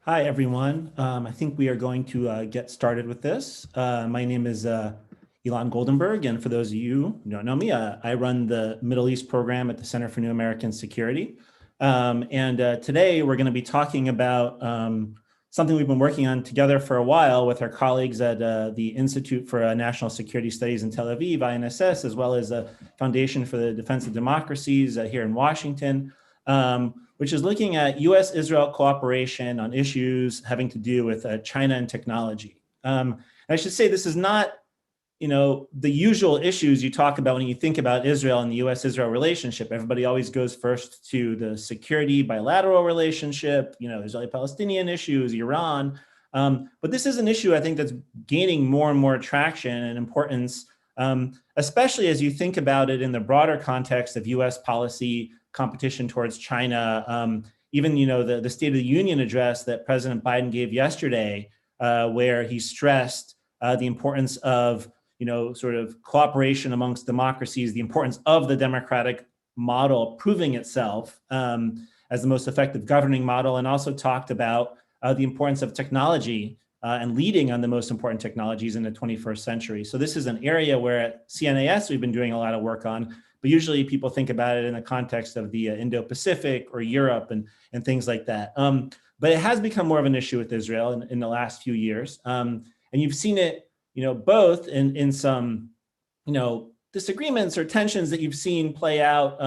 Hi, everyone. I think we are going to get started with this. My name is Elon Goldenberg, and for those of you who don't know me, I run the Middle East program at the Center for New American Security. Today we're going to be talking about something we've been working on together for a while with our colleagues at the Institute for National Security Studies in Tel Aviv, INSS, as well as the Foundation for the Defense of Democracies here in Washington. Which is looking at U.S.-Israel cooperation on issues having to do with China and technology. I should say this is not, the usual issues you talk about when you think about Israel and the U.S.-Israel relationship. Everybody always goes first to the security bilateral relationship, Israeli-Palestinian issues, Iran. But this is an issue I think that's gaining more and more traction and importance, especially as you think about it in the broader context of U.S. policy competition towards China. Even, the State of the Union address that President Biden gave yesterday, where he stressed the importance of, sort of cooperation amongst democracies, the importance of the democratic model proving itself as the most effective governing model, and also talked about the importance of technology and leading on the most important technologies in the 21st century. So this is an area where at CNAS we've been doing a lot of work on, but usually people think about it in the context of the Indo-Pacific or Europe and things like that. But it has become more of an issue with Israel in the last few years. And you've seen it, both in some, disagreements or tensions that you've seen play out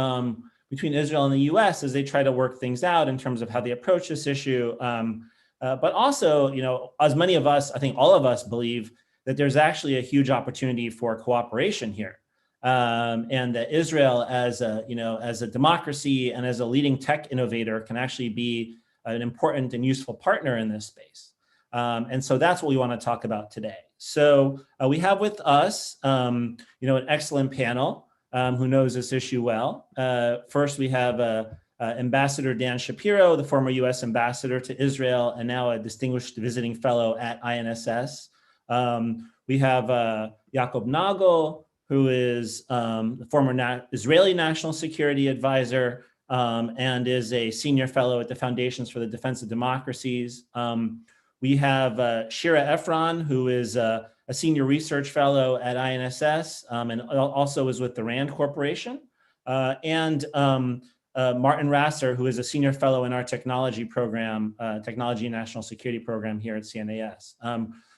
between Israel and the US as they try to work things out in terms of how they approach this issue. But also, as many of us, I think all of us believe that there's actually a huge opportunity for cooperation here. And that Israel as a democracy and as a leading tech innovator can actually be an important and useful partner in this space. And so that's what we want to talk about today. So we have with us, an excellent panel who knows this issue well. First, we have Ambassador Dan Shapiro, the former U.S. ambassador to Israel and now a distinguished visiting fellow at INSS. We have Yaakov Nagel, who is the former Israeli National Security Advisor and is a senior fellow at the Foundations for the Defense of Democracies. We have Shira Efron, who is a senior research fellow at INSS and also is with the RAND Corporation. And Martin Rasser, who is a senior fellow in our technology program, Technology and National Security program here at CNAS.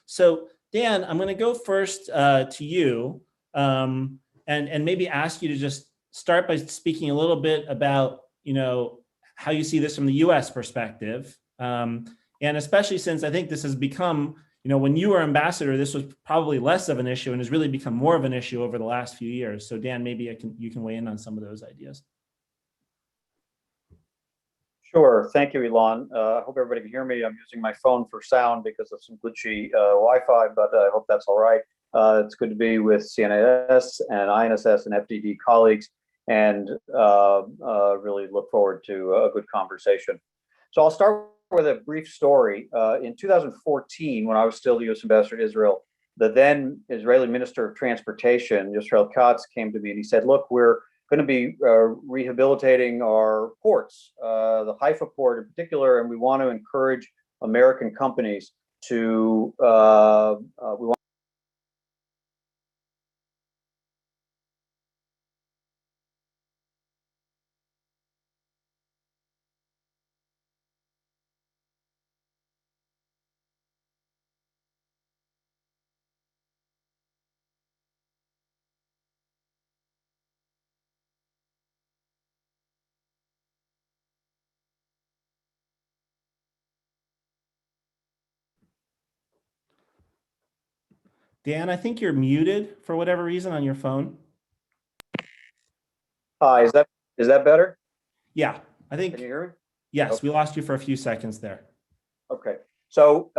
So Dan, I'm going to go first to you. And maybe ask you to just start by speaking a little bit about, how you see this from the U.S. perspective. And especially since I think this has become, when you were ambassador, this was probably less of an issue and has really become more of an issue over the last few years. So Dan, maybe you can weigh in on some of those ideas. Sure. Thank you, Elon. I hope everybody can hear me. I'm using my phone for sound because of some glitchy Wi-Fi, but I hope that's all right. It's good to be with CNAS and INSS and FDD colleagues, and really look forward to a good conversation. So I'll start with a brief story. In 2014, when I was still the U.S. ambassador to Israel, the then Israeli Minister of Transportation, Yisrael Katz, came to me and he said, look, we're going to be rehabilitating our ports, the Haifa port in particular, and we want to encourage American companies to, we want Dan, I think you're muted for whatever reason on your phone. Hi, is that better? Yeah, I think. Can you hear me? Yes, Okay. We lost you for a few seconds there. Okay. So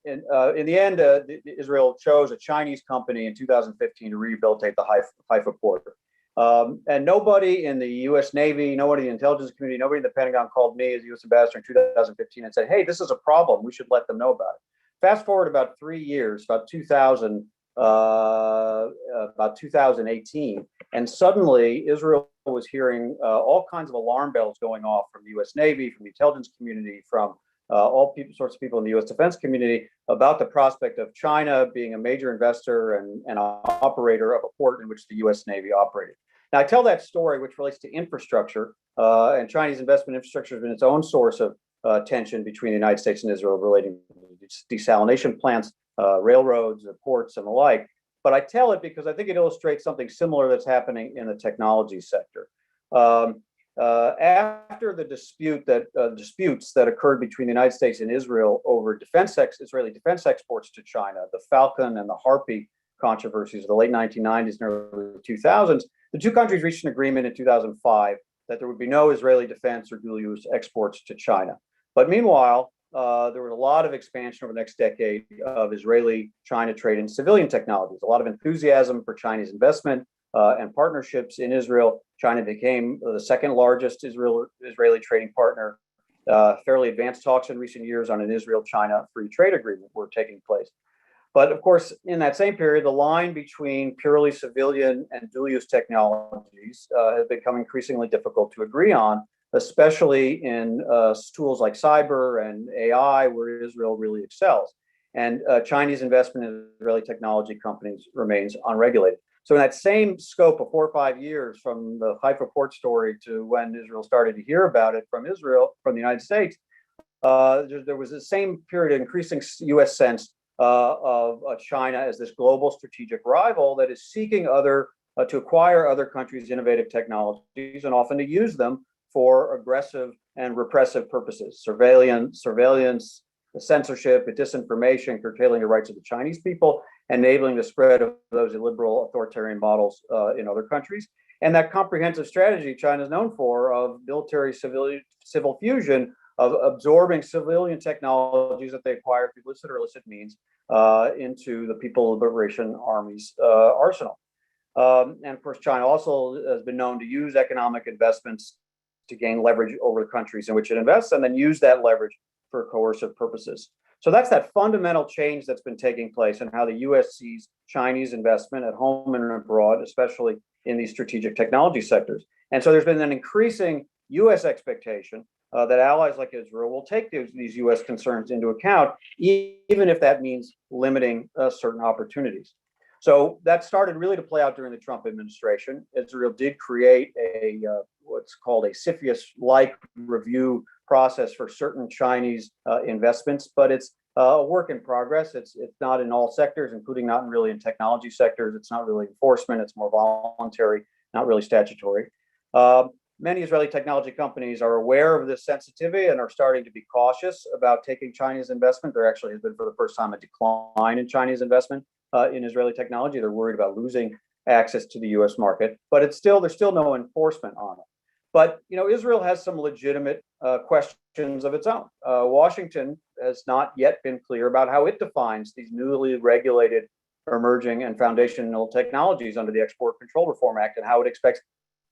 in the end, Israel chose a Chinese company in 2015 to rehabilitate the Haifa port. And nobody in the U.S. Navy, nobody in the intelligence community, nobody in the Pentagon called me as U.S. ambassador in 2015 and said, hey, this is a problem. We should let them know about it. Fast forward about 3 years, about 2018, and suddenly Israel was hearing all kinds of alarm bells going off from the U.S. Navy, from the intelligence community, from all sorts of people in the U.S. defense community about the prospect of China being a major investor and an operator of a port in which the U.S. Navy operated. Now, I tell that story, which relates to infrastructure, and Chinese investment infrastructure has been its own source of tension between the United States and Israel relating to desalination plants, railroads, ports, and the like. But I tell it because I think it illustrates something similar that's happening in the technology sector. After the disputes that occurred between the United States and Israel over Israeli defense exports to China, the Falcon and the Harpy controversies of the late 1990s and early 2000s, the two countries reached an agreement in 2005 that there would be no Israeli defense or dual-use exports to China. But meanwhile, there was a lot of expansion over the next decade of Israeli-China trade in civilian technologies, a lot of enthusiasm for Chinese investment and partnerships in Israel. China became the second largest Israeli trading partner. Fairly advanced talks in recent years on an Israel-China free trade agreement were taking place. But of course, in that same period, the line between purely civilian and dual-use technologies has become increasingly difficult to agree on, especially in tools like cyber and AI, where Israel really excels. And Chinese investment in Israeli technology companies remains unregulated. So in that same scope of 4 or 5 years from the Haifa port story to when Israel started to hear about it from the United States, there was the same period of increasing U.S. sense of China as this global strategic rival that is seeking to acquire other countries' innovative technologies and often to use them for aggressive and repressive purposes, surveillance, censorship, disinformation, curtailing the rights of the Chinese people, enabling the spread of those illiberal authoritarian models in other countries. And that comprehensive strategy China is known for of military civil fusion, of absorbing civilian technologies that they acquire through illicit means into the People's Liberation Army's arsenal. And of course, China also has been known to use economic investments to gain leverage over the countries in which it invests and then use that leverage for coercive purposes. So that's that fundamental change that's been taking place in how the U.S. sees Chinese investment at home and abroad, especially in these strategic technology sectors. And so there's been an increasing U.S. expectation that allies like Israel will take these U.S. concerns into account, even if that means limiting certain opportunities. So that started really to play out during the Trump administration. Israel did create what's called a CFIUS-like review process for certain Chinese investments, but it's a work in progress. It's not in all sectors, including not really in technology sectors. It's not really enforcement. It's more voluntary, not really statutory. Many Israeli technology companies are aware of this sensitivity and are starting to be cautious about taking Chinese investment. There actually has been, for the first time, a decline in Chinese investment in Israeli technology. They're worried about losing access to the U.S. market, but there's still no enforcement on it. But Israel has some legitimate questions of its own. Washington has not yet been clear about how it defines these newly regulated, emerging, and foundational technologies under the Export Control Reform Act and how it expects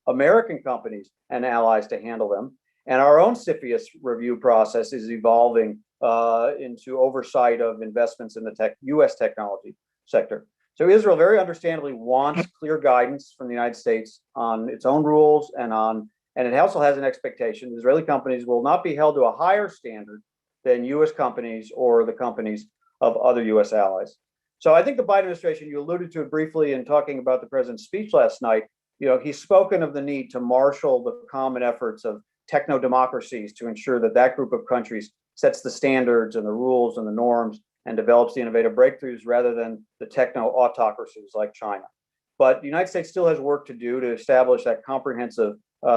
American companies and allies to handle them. And our own CFIUS review process is evolving into oversight of investments in the U.S. technology sector. So Israel very understandably wants clear guidance from the United States on its own rules and it also has an expectation that Israeli companies will not be held to a higher standard than U.S. companies or the companies of other U.S. allies. So I think the Biden administration, you alluded to it briefly in talking about the president's speech last night, he's spoken of the need to marshal the common efforts of techno-democracies to ensure that group of countries sets the standards and the rules and the norms and develops the innovative breakthroughs rather than the techno-autocracies like China. But the United States still has work to do to establish that comprehensive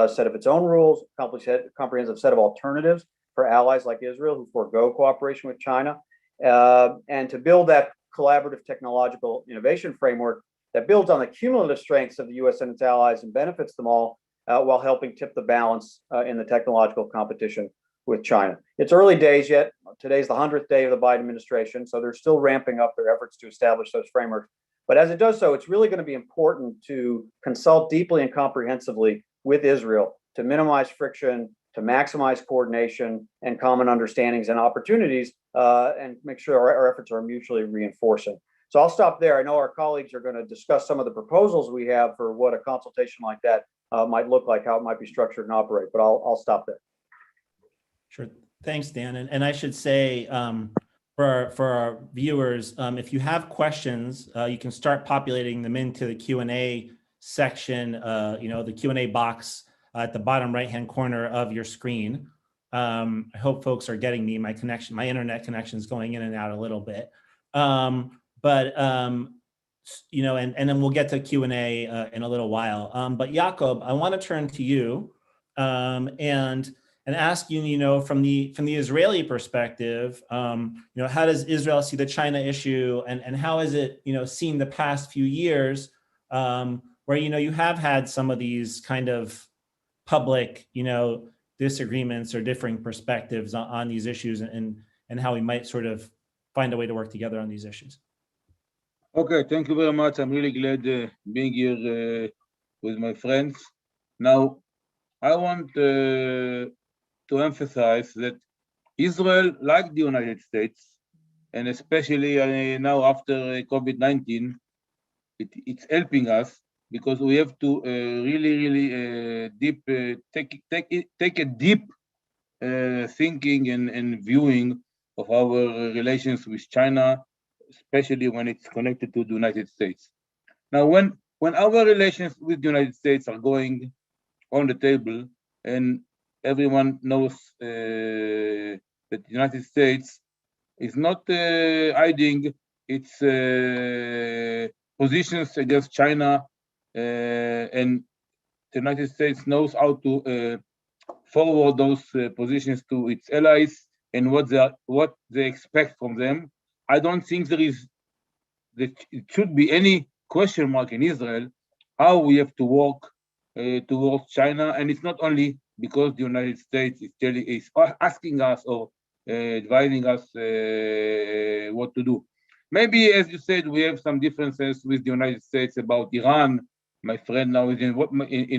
set of its own rules, comprehensive set of alternatives for allies like Israel who forego cooperation with China, and to build that collaborative technological innovation framework that builds on the cumulative strengths of the U.S. and its allies and benefits them all while helping tip the balance in the technological competition with China. It's early days yet. Today's the 100th day of the Biden administration, so they're still ramping up their efforts to establish those frameworks. But as it does so, it's really going to be important to consult deeply and comprehensively with Israel to minimize friction, to maximize coordination and common understandings and opportunities, and make sure our efforts are mutually reinforcing. So I'll stop there. I know our colleagues are going to discuss some of the proposals we have for what a consultation like that might look like, how it might be structured and operate, but I'll stop there. Sure. Thanks, Dan. And I should say, for our viewers, if you have questions, you can start populating them into the Q&A section, the Q&A box at the bottom right-hand corner of your screen. I hope folks are getting me. My internet connection is going in and out a little bit. And then we'll get to Q&A in a little while. But Jakob, I want to turn to you and ask you, from the Israeli perspective, how does Israel see the China issue, and how has it, seen the past few years, where you have had some of these kind of public, disagreements or differing perspectives on these issues, and how we might sort of find a way to work together on these issues. Okay, thank you very much. I'm really glad being here with my friends. Now, I want to emphasize that Israel, like the United States, and especially now after COVID-19, it's helping us because we have to really deep take a deep thinking and viewing of our relations with China, especially when it's connected to the United States. Now, when our relations with the United States are going on the table, and everyone knows that the United States is not hiding its positions against China, and the United States knows how to forward those positions to its allies and what they expect from them. I don't think it should be any question mark in Israel how we have to work towards China, and it's not only because the United States is asking us or advising us what to do. Maybe, as you said, we have some differences with the United States about Iran. My friend now is in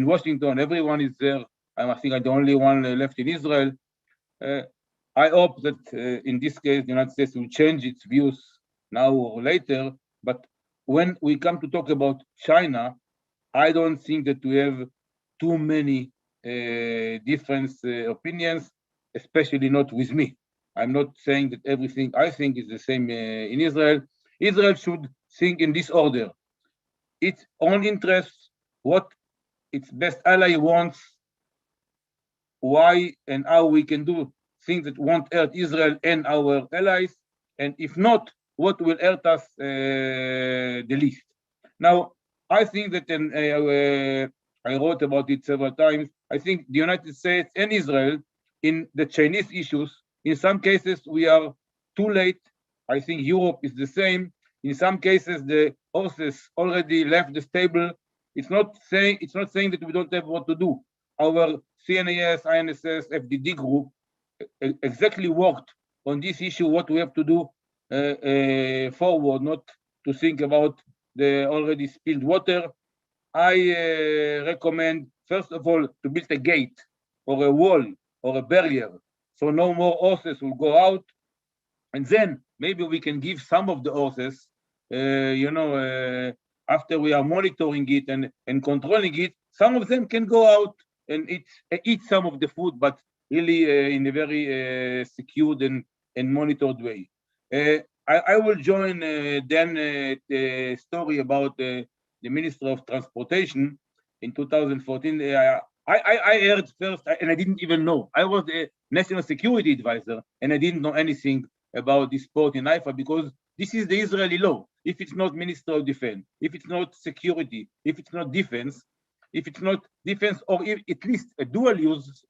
Washington. Everyone is there. I think I'm the only one left in Israel. I hope that in this case, the United States will change its views now or later. But when we come to talk about China, I don't think that we have too many different opinions, especially not with me. I'm not saying that everything I think is the same in Israel. Israel should think in this order: its own interests, what its best ally wants, why and how we can do things that won't hurt Israel and our allies, and if not, what will hurt us the least. Now, I think that I wrote about it several times. I think the United States and Israel in the Chinese issues, in some cases we are too late. I think Europe is the same. In some cases, the horses already left the stable. It's not saying that we don't have what to do. Our CNAS, INSS, FDD group exactly worked on this issue, what we have to do forward, not to think about the already spilled water. I recommend, first of all, to build a gate or a wall or a barrier so no more horses will go out. And then maybe we can give some of the horses, after we are monitoring it and controlling it, some of them can go out and eat some of the food, but really in a very secured and monitored way. I will join the story about the Minister of Transportation in 2014. I heard first, and I didn't even know. I was a national security advisor, and I didn't know anything about this port in Haifa because this is the Israeli law. If it's not Minister of Defense, if it's not security, if it's not defense, or if at least a dual-use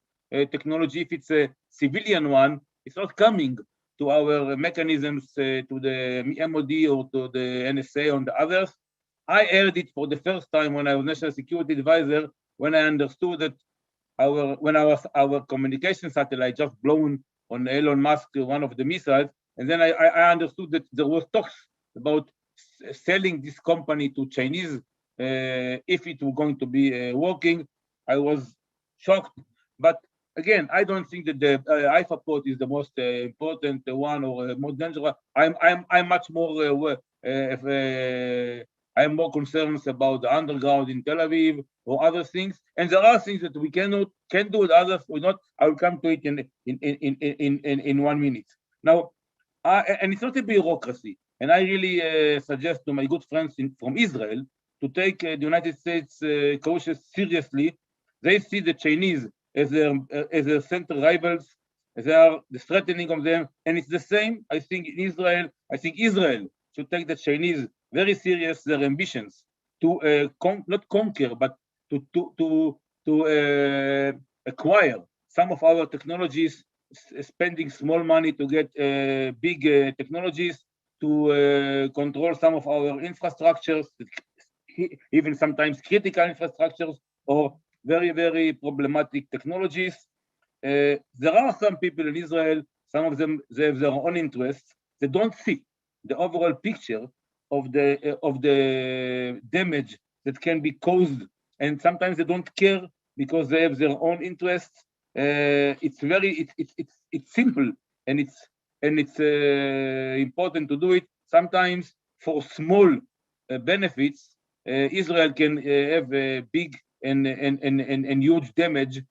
technology, if it's a civilian one, it's not coming to our mechanisms, to the MOD or to the NSA or the others. I heard it for the first time when I was national security advisor, when I understood that our communication satellite just blown on Elon Musk, one of the missiles, and then I understood that there was talks about selling this company to Chinese if it were going to be working. I was shocked, but again, I don't think that the Haifa port is the most important one or most dangerous. I'm much more I am more concerned about the underground in Tel Aviv or other things. And there are things that we can do, and others will not. I will come to it in 1 minute. Now, and it's not a bureaucracy. And I really suggest to my good friends from Israel to take the United States cautious seriously. They see the Chinese as their center rivals. They are the threatening of them, and it's the same. I think in Israel. I think Israel should take the Chinese very serious. Their ambitions to not conquer, but to acquire some of our technologies, spending small money to get big technologies, to control some of our infrastructures, even sometimes critical infrastructures, or very, very problematic technologies. There are some people in Israel, some of them, they have their own interests. They don't see the overall picture of the damage that can be caused, and sometimes they don't care because they have their own interests. It's simple, and it's important to do it. Sometimes for small benefits, Israel can have a big and huge damage.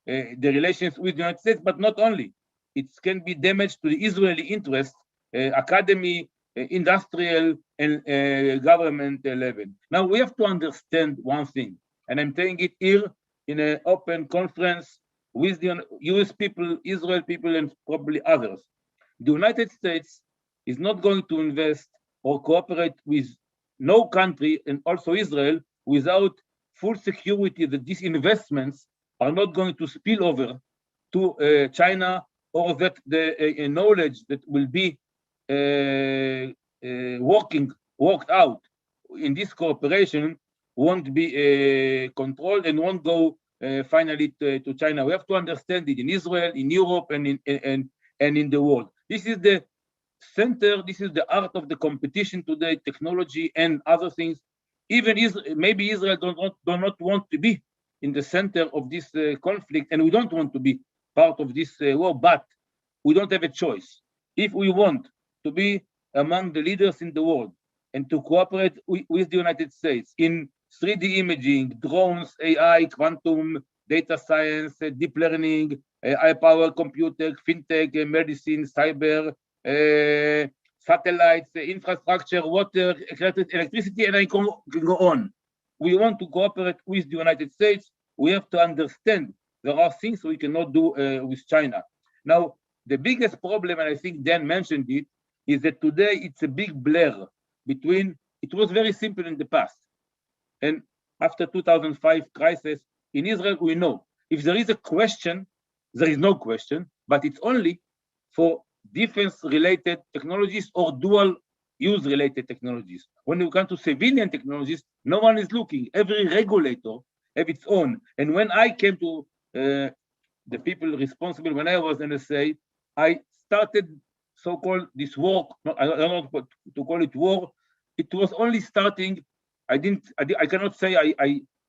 The relations with the United States, but not only. It can be damage to the Israeli interests, academy, industrial, and government level. Now, we have to understand one thing, and I'm saying it here in an open conference with the US people, Israel people, and probably others. The United States is not going to invest or cooperate with no country, and also Israel, without full security that these investments are not going to spill over to China, or that the knowledge that will be worked out in this cooperation won't be controlled and won't go finally to China. We have to understand it in Israel, in Europe, and in the world. This is the center, this is the art of the competition today, technology and other things. Even maybe Israel do not want to be in the center of this conflict, and we don't want to be part of this war, but we don't have a choice. If we want to be among the leaders in the world and to cooperate with the United States in 3D imaging, drones, AI, quantum, data science, deep learning, high-power computer, fintech, medicine, cyber, satellites, infrastructure, water, electricity, and I can go on. We want to cooperate with the United States. We have to understand there are things we cannot do with China. Now, the biggest problem, and I think Dan mentioned it, is that today it's a big blur between, it was very simple in the past. And after 2005 crisis, in Israel, we know, if there is a question, there is no question, but it's only for defense-related technologies or dual-use-related technologies. When you come to civilian technologies, no one is looking. Every regulator have its own. And when I came to the people responsible, when I was NSA, I started so-called this war. I don't know what to call it war. It was only starting. I cannot say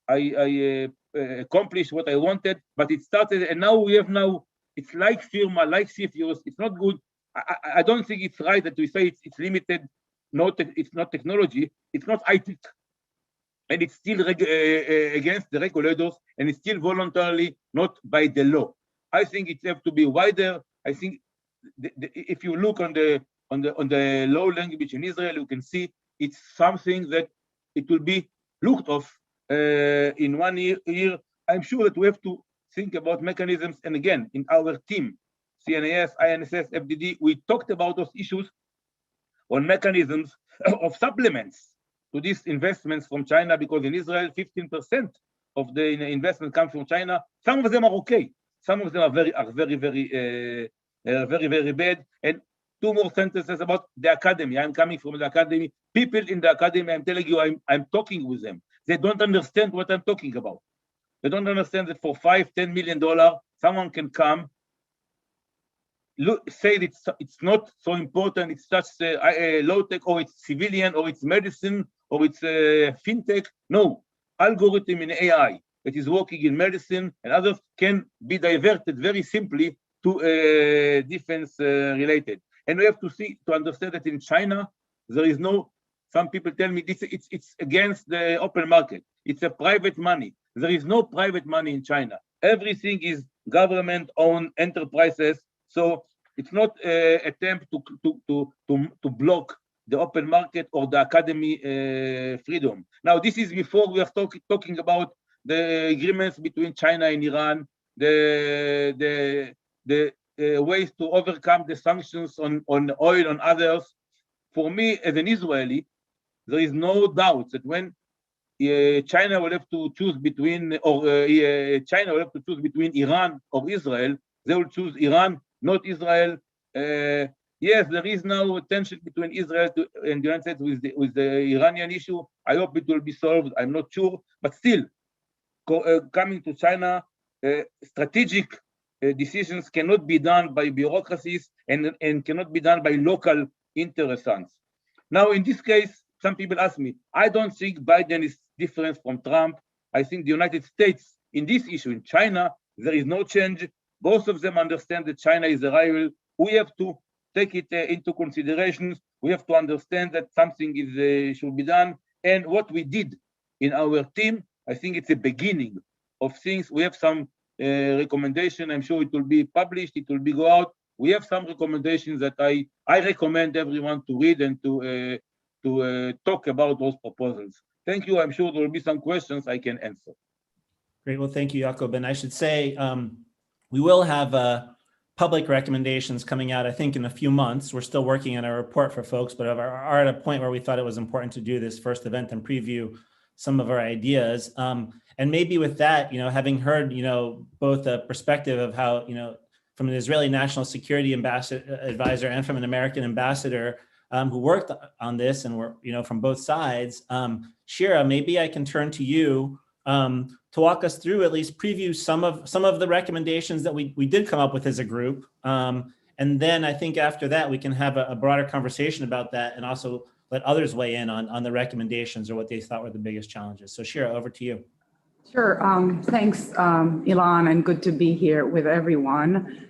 I accomplished what I wanted, but it started, and now we have it's like firma, like CFUs. It's not good. I don't think it's right that we say it's limited. It's not technology. It's not IT, and it's still against the regulators, and it's still voluntarily, not by the law. I think it has to be wider. I think if you look on the law language in Israel, you can see it's something that it will be looked of in 1 year. I'm sure that we have to think about mechanisms. And again, in our team, CNAS, INSS, FDD, we talked about those issues on mechanisms of supplements to these investments from China, because in Israel, 15% of the investment comes from China. Some of them are okay. Some of them are very bad. And two more sentences about the academy. I'm coming from the academy. People in the academy, I'm telling you, I'm talking with them. They don't understand what I'm talking about. They don't understand that for $5-10 million, someone can come, say that it's not so important, it's just low-tech, or it's civilian, or it's medicine, or it's fintech. No, algorithm in AI that is working in medicine and others can be diverted very simply to defense related. And we have to understand that in China, there is no Some people tell me it's against the open market. It's a private money. There is no private money in China. Everything is government-owned enterprises. So it's not an attempt to block the open market or the academy freedom. Now, this is before we are talking about the agreements between China and Iran, the ways to overcome the sanctions on oil on others. For me, as an Israeli, there is no doubt that when China will have to choose between, China will have to choose between Iran or Israel, they will choose Iran, not Israel. Yes, there is now tension between Israel and the United States with the Iranian issue. I hope it will be solved. I'm not sure, but still, coming to China, strategic decisions cannot be done by bureaucracies and cannot be done by local interessants. Now, in this case, some people ask me, I don't think Biden is different from Trump. I think the United States, in this issue, in China, there is no change. Both of them understand that China is a rival. We have to take it into consideration. We have to understand that something should be done. And what we did in our team, I think it's a beginning of things. We have some recommendation. I'm sure it will be published. It will be go out. We have some recommendations that I recommend everyone to read and to talk about those proposals. Thank you. I'm sure there will be some questions I can answer. Great. Well, thank you, Jacob. And I should say, we will have public recommendations coming out, I think, in a few months. We're still working on a report for folks, but are at a point where we thought it was important to do this first event and preview some of our ideas. And maybe with that, having heard, both the perspective of how, from an Israeli national security advisor and from an American ambassador who worked on this and were, from both sides, Shira, maybe I can turn to you to walk us through, at least preview some of the recommendations that we did come up with as a group. And then I think after that, we can have a broader conversation about that and also let others weigh in on the recommendations or what they thought were the biggest challenges. So Shira, over to you. Sure. Thanks, Ilan, and good to be here with everyone.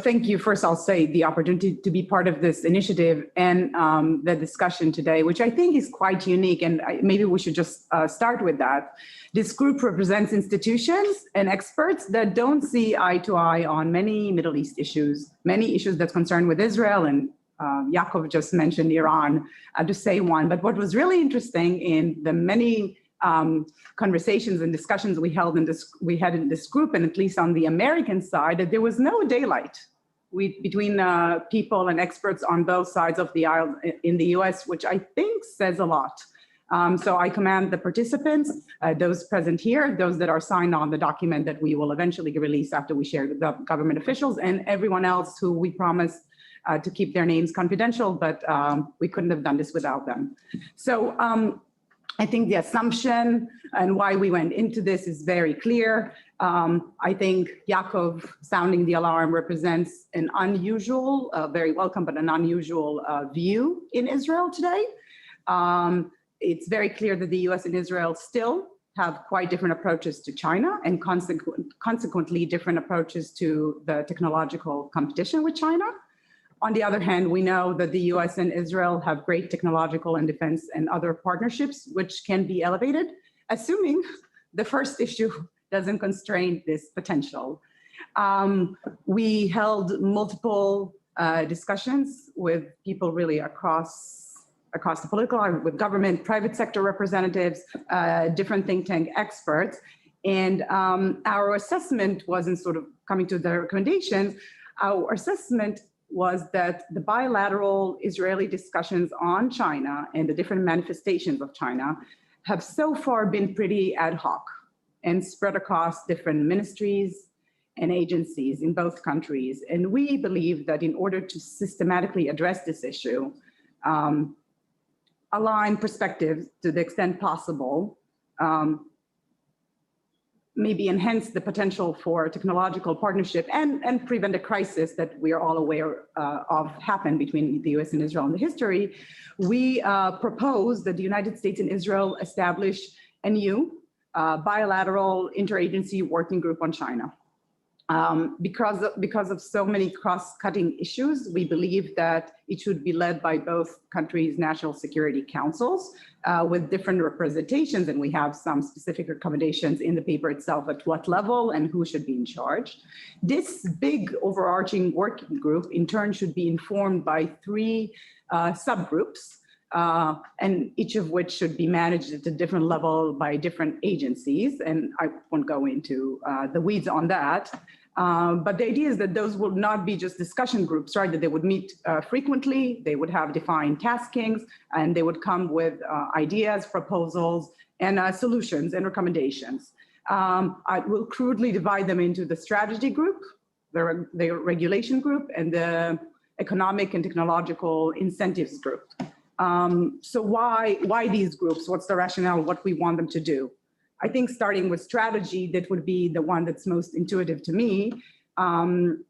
Thank you. First, I'll say the opportunity to be part of this initiative and the discussion today, which I think is quite unique. And maybe we should just start with that. This group represents institutions and experts that don't see eye to eye on many Middle East issues, many issues that's concerned with Israel, and Yaakov just mentioned Iran, to say one. But what was really interesting in the many conversations and discussions we had in this group, and at least on the American side, that there was no daylight between people and experts on both sides of the aisle in the US, which I think says a lot. So I commend the participants, those present here, those that are signed on the document that we will eventually release after we share with the government officials, and everyone else who we promised to keep their names confidential, but we couldn't have done this without them. So I think the assumption and why we went into this is very clear. I think Yaakov sounding the alarm represents an unusual, very welcome, but an unusual view in Israel today. It's very clear that the US and Israel still have quite different approaches to China and consequently different approaches to the technological competition with China. On the other hand, we know that the US and Israel have great technological and defense and other partnerships, which can be elevated, assuming the first issue doesn't constrain this potential. We held multiple discussions with people really across the political line, with government, private sector representatives, different think tank experts. And our assessment wasn't sort of coming to the recommendations. Our assessment was that the bilateral Israeli discussions on China and the different manifestations of China have so far been pretty ad hoc and spread across different ministries and agencies in both countries. And we believe that in order to systematically address this issue, align perspectives to the extent possible, maybe enhance the potential for technological partnership and prevent a crisis that we are all aware of happened between the US and Israel in the history, we propose that the United States and Israel establish a new bilateral interagency working group on China. Because of so many cross-cutting issues, we believe that it should be led by both countries' national security councils with different representations, and we have some specific recommendations in the paper itself at what level and who should be in charge. This big overarching working group, in turn, should be informed by 3 subgroups, and each of which should be managed at a different level by different agencies, and I won't go into the weeds on that. But the idea is that those will not be just discussion groups, right? That they would meet frequently, they would have defined taskings, and they would come with ideas, proposals, and solutions and recommendations. I will crudely divide them into the strategy group, the regulation group, and the economic and technological incentives group. So why these groups? What's the rationale? What we want them to do? I think starting with strategy, that would be the one that's most intuitive to me. And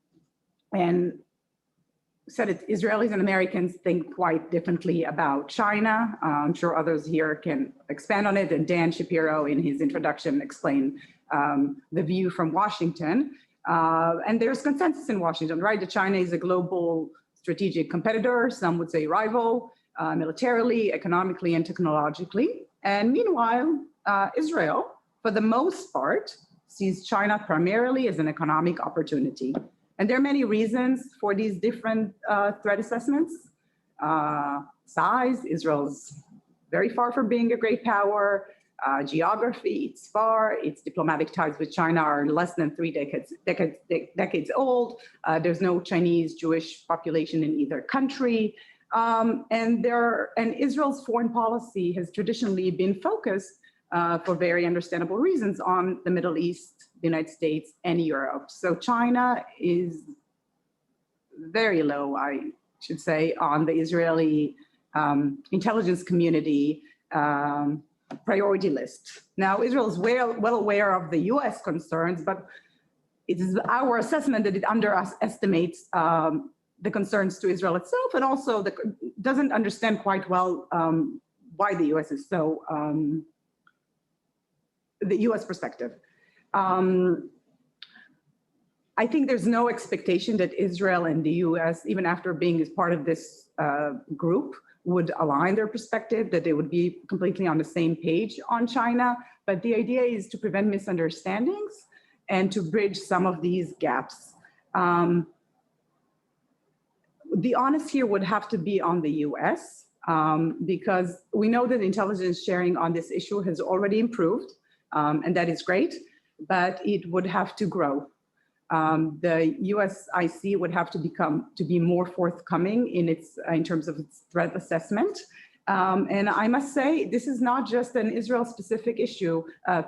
said it, Israelis and Americans think quite differently about China. I'm sure others here can expand on it. And Dan Shapiro, in his introduction, explained the view from Washington. And there's consensus in Washington, right? That China is a global strategic competitor. Some would say rival, militarily, economically, and technologically. And meanwhile, Israel, for the most part, sees China primarily as an economic opportunity. And there are many reasons for these different threat assessments. Size, Israel's very far from being a great power. Geography, it's far. Its diplomatic ties with China are less than 3 decades old. There's no Chinese Jewish population in either country. And Israel's foreign policy has traditionally been focused for very understandable reasons on the Middle East, the United States, and Europe. So China is very low, I should say, on the Israeli intelligence community priority list. Now, Israel is well aware of the US concerns, but it is our assessment that it underestimates the concerns to Israel itself, and also doesn't understand quite well why the US is so the US perspective. I think there's no expectation that Israel and the US, even after being as part of this group, would align their perspective, that they would be completely on the same page on China. But the idea is to prevent misunderstandings and to bridge some of these gaps. The onus here would have to be on the US because we know that intelligence sharing on this issue has already improved. And that is great, but it would have to grow. The USIC would have to be more forthcoming in terms of its threat assessment. And I must say, this is not just an Israel-specific issue.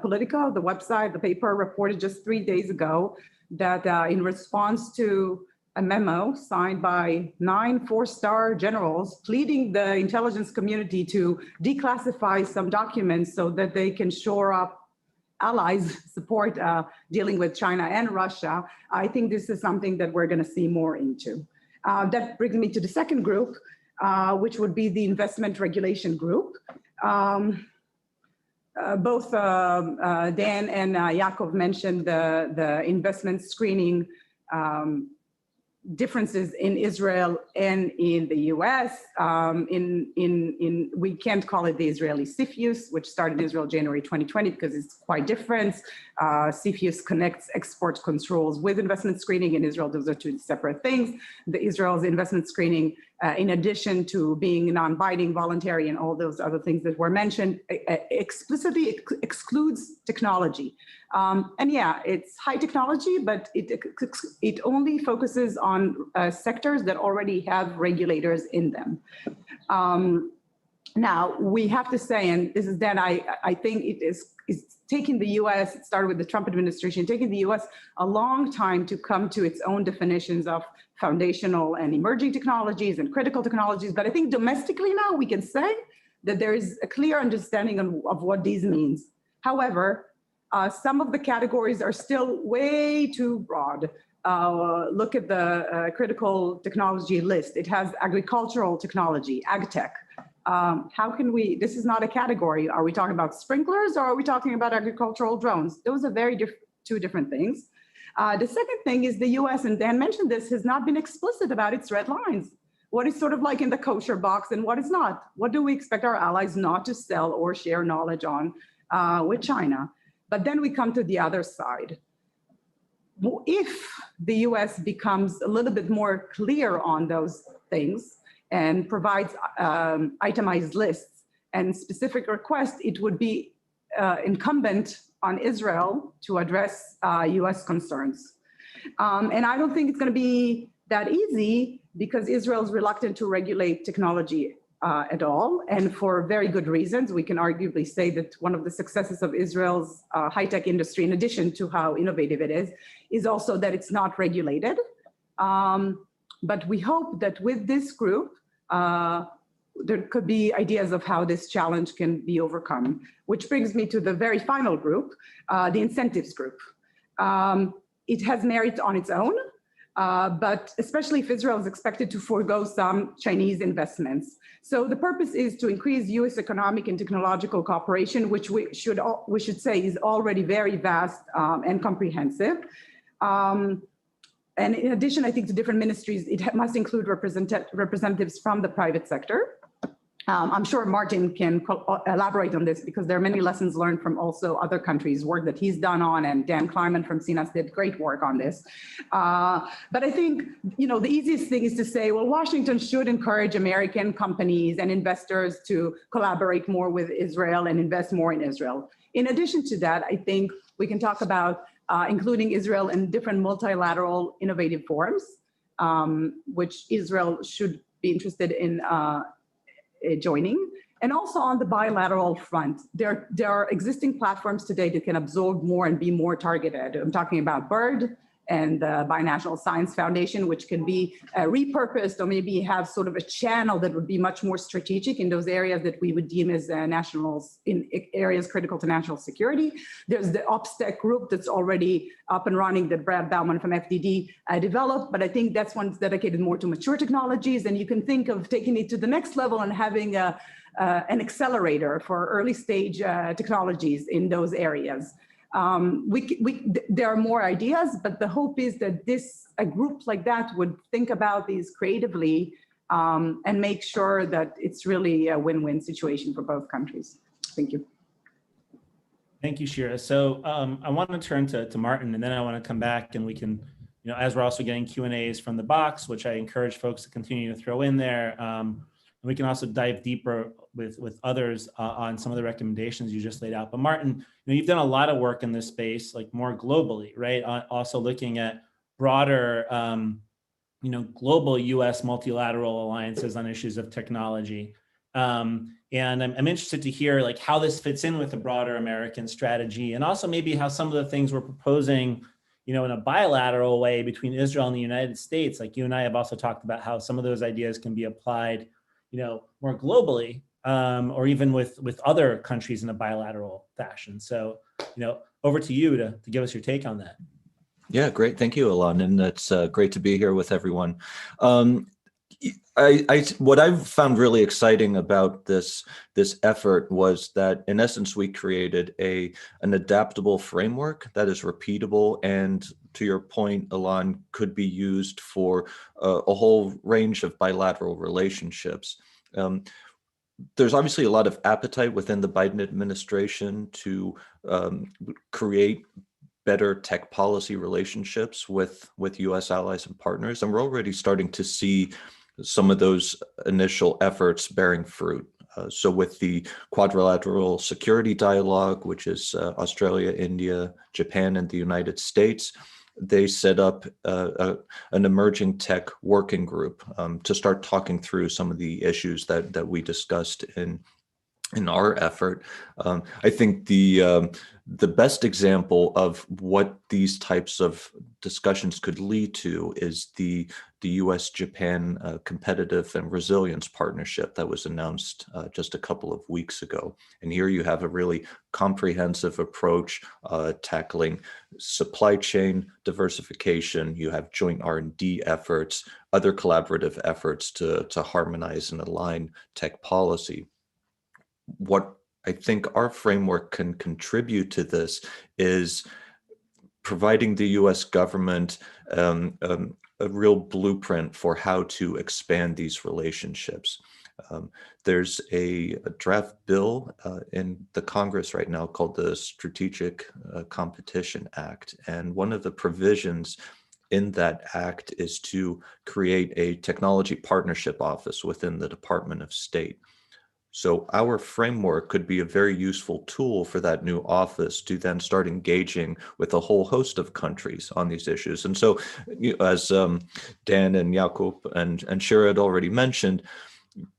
Politico, the website, the paper reported just 3 days ago that in response to a memo signed by 9 4-star generals pleading the intelligence community to declassify some documents so that they can shore up allies support dealing with China and Russia. I think this is something that we're going to see more into. That brings me to the second group, which would be the investment regulation group. Both Dan and Yaakov mentioned the investment screening differences in Israel and in the US. We can't call it the Israeli CFIUS, which started in Israel January 2020 because it's quite different. CFIUS connects export controls with investment screening. In Israel, those are 2 separate things. The Israel's investment screening, in addition to being non-binding, voluntary, and all those other things that were mentioned, explicitly excludes technology. And yeah, it's high technology, but it only focuses on sectors that already have regulators in them. Now, we have to say, and this is then, I think it's taking the US, it started with the Trump administration, taking the US a long time to come to its own definitions of foundational and emerging technologies and critical technologies. But I think domestically now we can say that there is a clear understanding of what these means. However, some of the categories are still way too broad. Look at the critical technology list. It has agricultural technology, ag tech. How can we, this is not a category. Are we talking about sprinklers or are we talking about agricultural drones? Those are two different things. The second thing is the US, and Dan mentioned this, has not been explicit about its red lines. What is sort of like in the kosher box and what is not? What do we expect our allies not to sell or share knowledge on with China? But then we come to the other side. If the US becomes a little bit more clear on those things and provides itemized lists and specific requests, it would be incumbent on Israel to address US concerns. And I don't think it's going to be that easy because Israel is reluctant to regulate technology at all, and for very good reasons. We can arguably say that one of the successes of Israel's high-tech industry, in addition to how innovative it is also that it's not regulated. But we hope that with this group, there could be ideas of how this challenge can be overcome, which brings me to the very final group, the incentives group. It has merit on its own, but especially if Israel is expected to forego some Chinese investments. So the purpose is to increase US economic and technological cooperation, which we should say is already very vast and comprehensive. And in addition, I think to different ministries, it must include representatives from the private sector. I'm sure Martin can elaborate on this because there are many lessons learned from also other countries, work that he's done on, and Dan Kleiman from CNAS did great work on this. But I think, the easiest thing is to say, well, Washington should encourage American companies and investors to collaborate more with Israel and invest more in Israel. In addition to that, I think we can talk about including Israel in different multilateral innovative forums, which Israel should be interested in joining. And also on the bilateral front, there are existing platforms today that can absorb more and be more targeted. I'm talking about BIRD and the Binational Science Foundation, which can be repurposed or maybe have sort of a channel that would be much more strategic in those areas that we would deem as nationals, in areas critical to national security. There's the OPSTEC group that's already up and running that Brad Bauman from FDD developed, but I think that's one that's dedicated more to mature technologies, and you can think of taking it to the next level and having an accelerator for early stage technologies in those areas. There are more ideas, but the hope is that a group like that would think about these creatively and make sure that it's really a win-win situation for both countries. Thank you. Thank you, Shira. So I want to turn to Martin, and then I want to come back and we can, as we're also getting Q&As from the box, which I encourage folks to continue to throw in there. And we can also dive deeper with others on some of the recommendations you just laid out. But Martin, you've done a lot of work in this space, like more globally, right? Also looking at broader, global US multilateral alliances on issues of technology. And I'm interested to hear like how this fits in with the broader American strategy, and also maybe how some of the things we're proposing, in a bilateral way between Israel and the United States. Like you and I have also talked about how some of those ideas can be applied more globally, or even with other countries in a bilateral fashion. So, over to you to give us your take on that. Yeah, great. Thank you, Ilan. And it's great to be here with everyone. What I've found really exciting about this effort was that, in essence, we created an adaptable framework that is repeatable and, to your point, Ilan, could be used for a whole range of bilateral relationships. There's obviously a lot of appetite within the Biden administration to create better tech policy relationships with US allies and partners, and we're already starting to see some of those initial efforts bearing fruit. So with the quadrilateral security dialogue, which is Australia, India, Japan, and the United States, they set up an emerging tech working group to start talking through some of the issues that we discussed in our effort. I think the best example of what these types of discussions could lead to is the US-Japan Competitive and Resilience Partnership that was announced just a couple of weeks ago. And here you have a really comprehensive approach tackling supply chain diversification. You have joint R&D efforts, other collaborative efforts to harmonize and align tech policy. What I think our framework can contribute to this is providing the US government a real blueprint for how to expand these relationships. There's a draft bill in the Congress right now called the Strategic Competition Act. And one of the provisions in that act is to create a technology partnership office within the Department of State. So our framework could be a very useful tool for that new office to then start engaging with a whole host of countries on these issues. And so, as Dan and Jakub and Shira had already mentioned,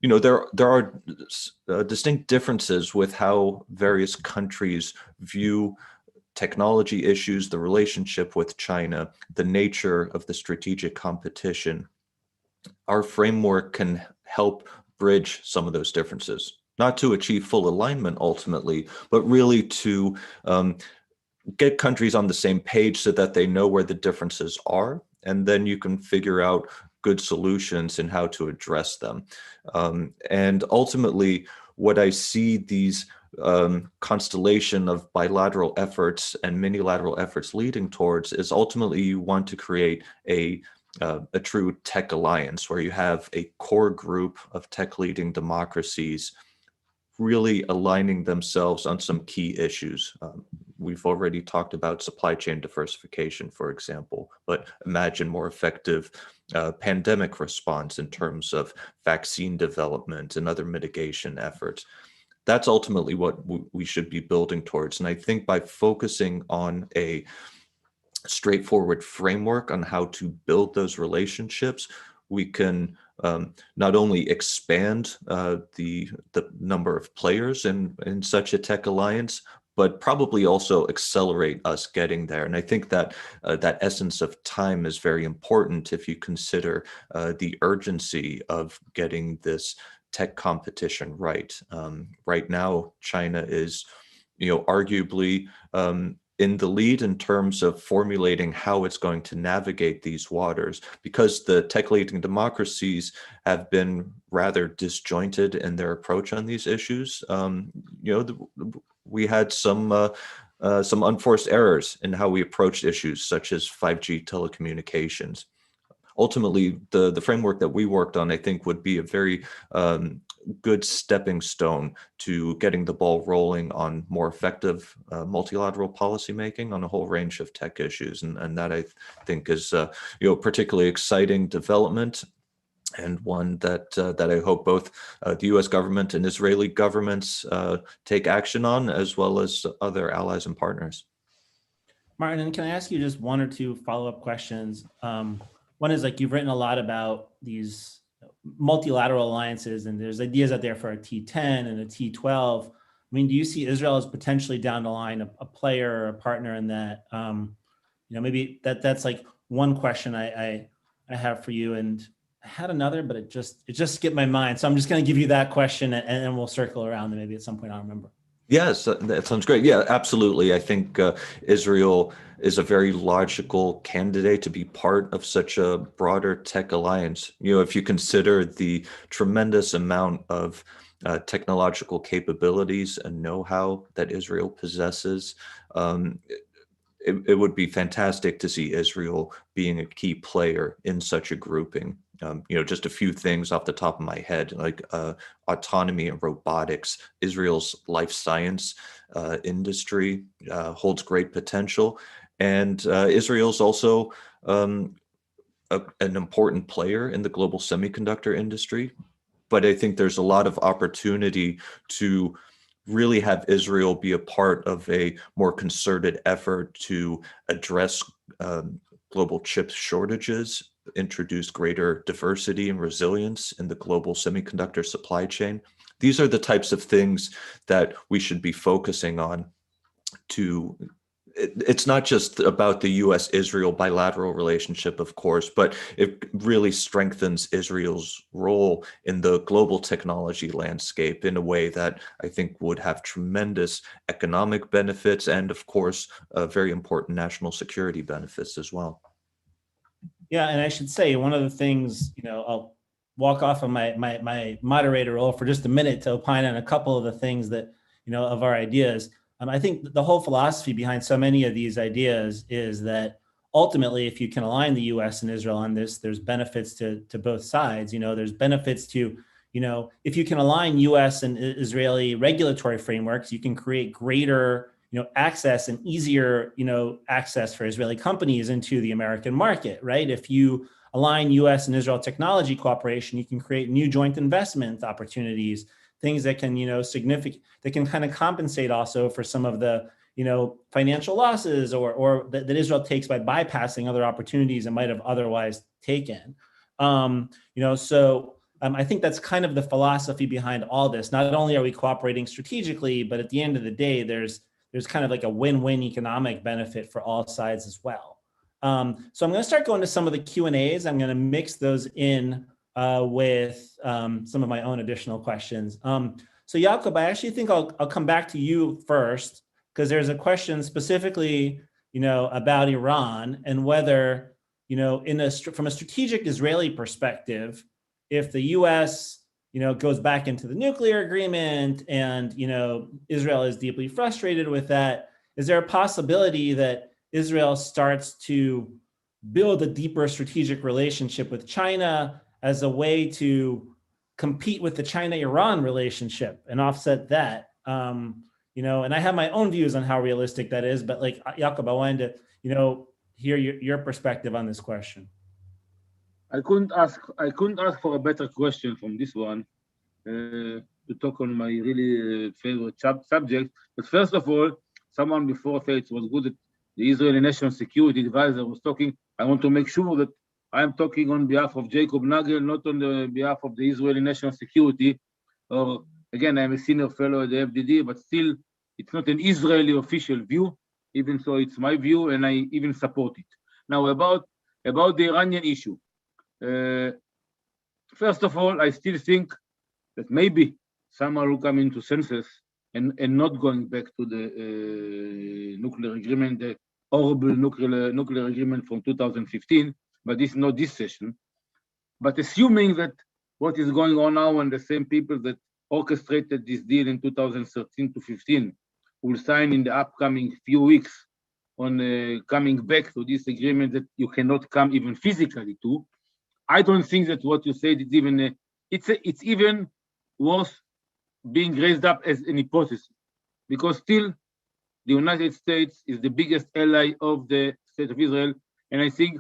there are distinct differences with how various countries view technology issues, the relationship with China, the nature of the strategic competition. Our framework can help bridge some of those differences, not to achieve full alignment ultimately, but really to get countries on the same page so that they know where the differences are, and then you can figure out good solutions and how to address them. And ultimately, what I see these constellation of bilateral efforts and minilateral efforts leading towards is ultimately you want to create a true tech alliance where you have a core group of tech leading democracies really aligning themselves on some key issues. We've already talked about supply chain diversification, for example, but imagine more effective pandemic response in terms of vaccine development and other mitigation efforts. That's ultimately what we should be building towards. And I think by focusing on a straightforward framework on how to build those relationships, we can not only expand the number of players in such a tech alliance, but probably also accelerate us getting there. And I think that that essence of time is very important if you consider the urgency of getting this tech competition right. Right now, China is, arguably in the lead in terms of formulating how it's going to navigate these waters, because the tech leading democracies have been rather disjointed in their approach on these issues. We had some unforced errors in how we approached issues such as 5G telecommunications. Ultimately, the framework that we worked on, I think, would be a very good stepping stone to getting the ball rolling on more effective multilateral policymaking on a whole range of tech issues. And that I think is particularly exciting development, and one that I hope both the US government and Israeli governments take action on, as well as other allies and partners. Martin, and can I ask you just one or two follow-up questions? One is, like, you've written a lot about these multilateral alliances, and there's ideas out there for a T10 and a T12. I mean, do you see Israel as potentially down the line a player or a partner in that? Maybe that's like one question I have for you. And I had another, but it just skipped my mind. So I'm just going to give you that question, and then we'll circle around, and maybe at some point I'll remember. Yes, that sounds great. Yeah, absolutely. I think Israel is a very logical candidate to be part of such a broader tech alliance. If you consider the tremendous amount of technological capabilities and know-how that Israel possesses, it would be fantastic to see Israel being a key player in such a grouping. Just a few things off the top of my head, like autonomy and robotics. Israel's life science industry holds great potential. And Israel's also an important player in the global semiconductor industry. But I think there's a lot of opportunity to really have Israel be a part of a more concerted effort to address global chip shortages, introduce greater diversity and resilience in the global semiconductor supply chain. These are the types of things that we should be focusing on. It's not just about the US-Israel bilateral relationship, of course, but it really strengthens Israel's role in the global technology landscape in a way that I think would have tremendous economic benefits and, of course, very important national security benefits as well. Yeah, and I should say, one of the things, I'll walk off of my moderator role for just a minute to opine on a couple of the things that, of our ideas. I think the whole philosophy behind so many of these ideas is that ultimately, if you can align the U.S. and Israel on this, there's benefits to both sides. There's benefits to, if you can align U.S. and Israeli regulatory frameworks, you can create greater, access and easier, access for Israeli companies into the American market, right? If you align U.S. and Israel technology cooperation, you can create new joint investment opportunities, things that can, that can kind of compensate also for some of the, financial losses or that Israel takes by bypassing other opportunities it might have otherwise taken. So I think that's kind of the philosophy behind all this. Not only are we cooperating strategically, but at the end of the day, there's kind of like a win-win economic benefit for all sides as well. So I'm going to start going to some of the Q&As. I'm going to mix those in with some of my own additional questions. So Jacob, I actually think I'll come back to you first, because there's a question specifically, about Iran and whether, from a strategic Israeli perspective, if the U.S., goes back into the nuclear agreement and, Israel is deeply frustrated with that, is there a possibility that Israel starts to build a deeper strategic relationship with China as a way to compete with the China-Iran relationship and offset that? And I have my own views on how realistic that is, but like Jacob, I wanted to, hear your perspective on this question. I couldn't ask for a better question from this one to talk on my really favorite subject. But first of all, someone before said it was good that the Israeli National Security Advisor was talking. I want to make sure that I am talking on behalf of Jacob Nagel, not on the behalf of the Israeli National Security. Again, I'm a senior fellow at the FDD, but still, it's not an Israeli official view. Even so, it's my view, and I even support it. Now, about the Iranian issue. First of all, I still think that maybe someone will come into senses and not going back to the nuclear agreement, the horrible nuclear agreement from 2015, but this is not this session. But assuming that what is going on now and the same people that orchestrated this deal in 2013 to 15 will sign in the upcoming few weeks on coming back to this agreement that you cannot come even physically to, I don't think that what you said is even, it's even worth being raised up as an hypothesis, because still the United States is the biggest ally of the State of Israel, and I think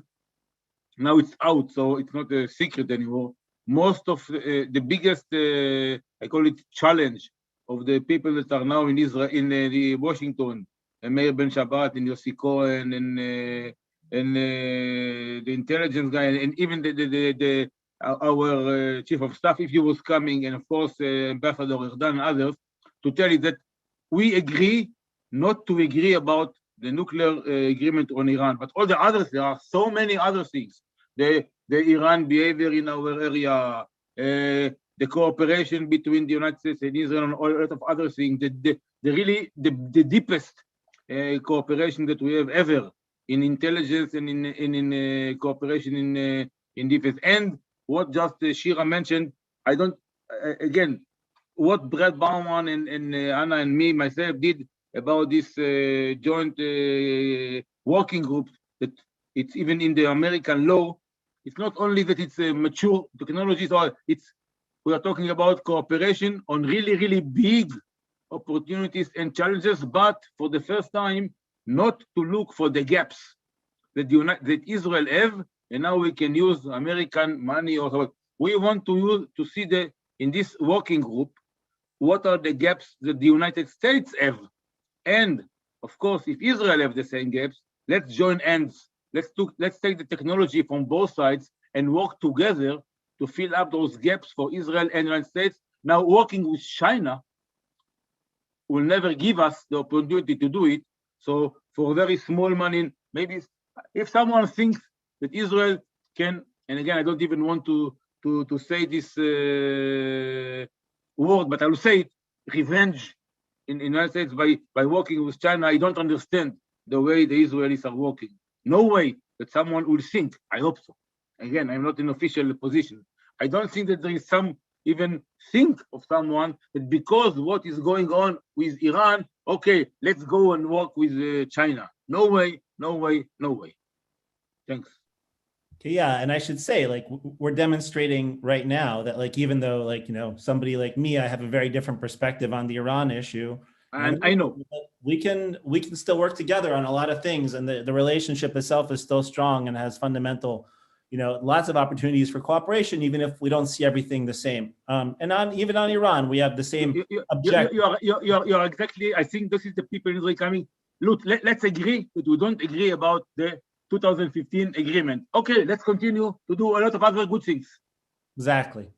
now it's out, so it's not a secret anymore. Most of the biggest, I call it challenge of the people that are now in Israel, in the Washington, Meir Ben Shabbat and Yossi Cohen and the intelligence guy, and even our chief of staff, if he was coming, and of course Ambassador Erdan and others, to tell you that we agree not to agree about the nuclear agreement on Iran, but all the others, there are so many other things. The Iran behavior in our area, the cooperation between the United States and Israel, and all a lot of other things, the deepest cooperation that we have ever in intelligence and in cooperation in defense. And what just Shira mentioned, I don't, again, what Brad Bauman and Anna and me, myself, did about this joint working group, that it's even in the American law, it's not only that it's a mature technology, so we are talking about cooperation on really, really big opportunities and challenges, but for the first time, not to look for the gaps that Israel have, and now we can use American money or so. We want to see in this working group, what are the gaps that the United States have? And of course, if Israel have the same gaps, let's join hands. Let's take the technology from both sides and work together to fill up those gaps for Israel and the United States. Now, working with China will never give us the opportunity to do it. So for very small money, maybe if someone thinks that Israel can, and again, I don't even want to say this word, but I will say it, revenge in the United States by working with China. I don't understand the way the Israelis are working. No way that someone will think, I hope so. Again, I'm not in official position. I don't think that there is some even think of someone that because what is going on with Iran, okay, let's go and work with China. No way, no way, no way. Thanks. Yeah, and I should say, like, we're demonstrating right now that, like, even though, like, somebody like me, I have a very different perspective on the Iran issue, And I know we can still work together on a lot of things, and the relationship itself is still strong and has fundamental, lots of opportunities for cooperation, even if we don't see everything the same. And even on Iran, we have the same objective. You are exactly. I think this is the people in Israel coming. Look, let's agree that we don't agree about the 2015 agreement. Okay, let's continue to do a lot of other good things. Exactly.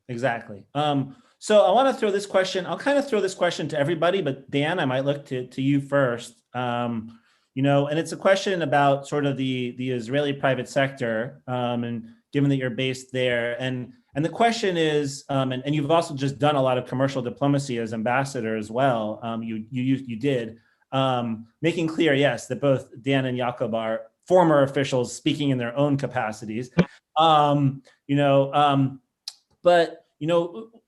So I want to throw this question. I'll kind of throw this question to everybody, but Dan, I might look to you first. And it's a question about sort of the Israeli private sector, and given that you're based there, and the question is, and you've also just done a lot of commercial diplomacy as ambassador as well. You did, making clear, yes, that both Dan and Jakob are former officials speaking in their own capacities. But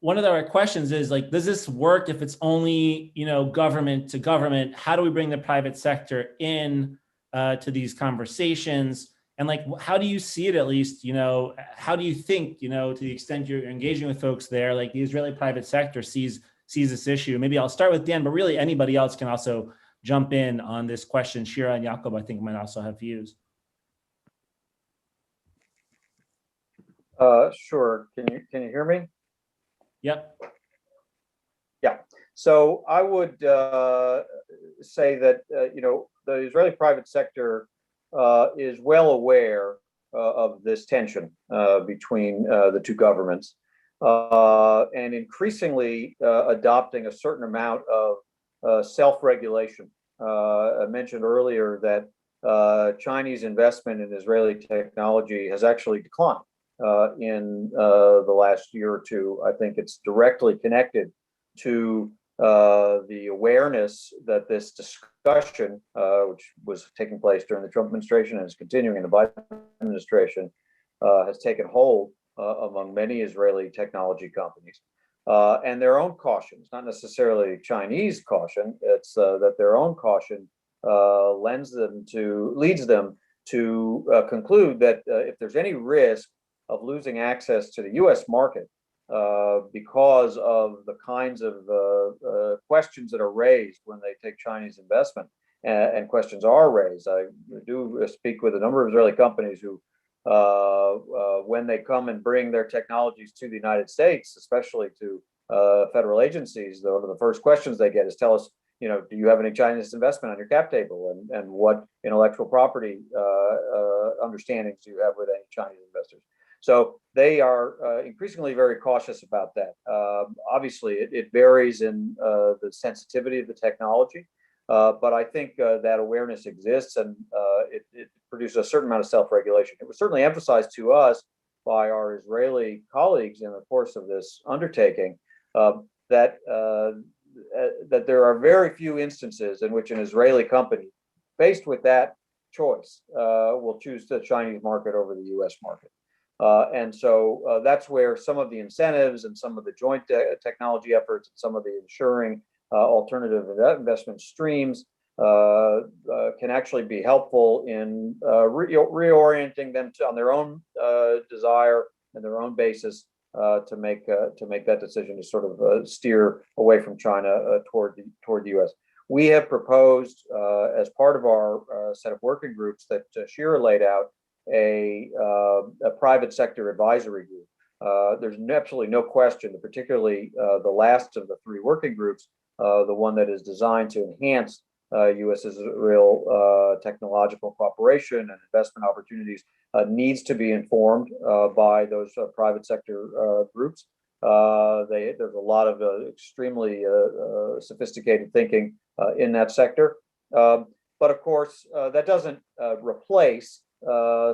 one of our questions is, like, does this work if it's only government to government? How do we bring the private sector in to these conversations? And, like, how do you see it, at least? How do you think, to the extent you're engaging with folks there, like the Israeli private sector sees this issue? Maybe I'll start with Dan, but really anybody else can also jump in on this question. Shira and Jakob, I think, might also have views. Sure. Can you hear me? Yep. Yeah. So I would say that the Israeli private sector is well aware of this tension between the two governments, and increasingly adopting a certain amount of self-regulation. I mentioned earlier that Chinese investment in Israeli technology has actually declined in the last year or two. I think it's directly connected to the awareness that this discussion, which was taking place during the Trump administration and is continuing in the Biden administration, has taken hold among many Israeli technology companies. And their own cautions, not necessarily Chinese caution, it's that their own caution leads them to conclude that if there's any risk of losing access to the U.S. market because of the kinds of questions that are raised when they take Chinese investment, and questions are raised. I do speak with a number of Israeli companies who, when they come and bring their technologies to the United States, especially to federal agencies, one of the first questions they get is, tell us, do you have any Chinese investment on your cap table, and what intellectual property understandings do you have with any Chinese investors? So they are increasingly very cautious about that. Obviously, it varies in the sensitivity of the technology, but I think that awareness exists, and it produces a certain amount of self-regulation. It was certainly emphasized to us by our Israeli colleagues in the course of this undertaking that there are very few instances in which an Israeli company, faced with that choice, will choose the Chinese market over the U.S. market. And so that's where some of the incentives and some of the joint technology efforts and some of the ensuring alternative investment streams can actually be helpful in reorienting them on their own desire and their own basis to make that decision to sort of steer away from China toward the U.S. We have proposed, as part of our set of working groups that Shira laid out, a private sector advisory group. There's absolutely no question that particularly the last of the three working groups, the one that is designed to enhance U.S.-Israel technological cooperation and investment opportunities, needs to be informed by those private sector groups. There's a lot of extremely sophisticated thinking in that sector. But of course, that doesn't replace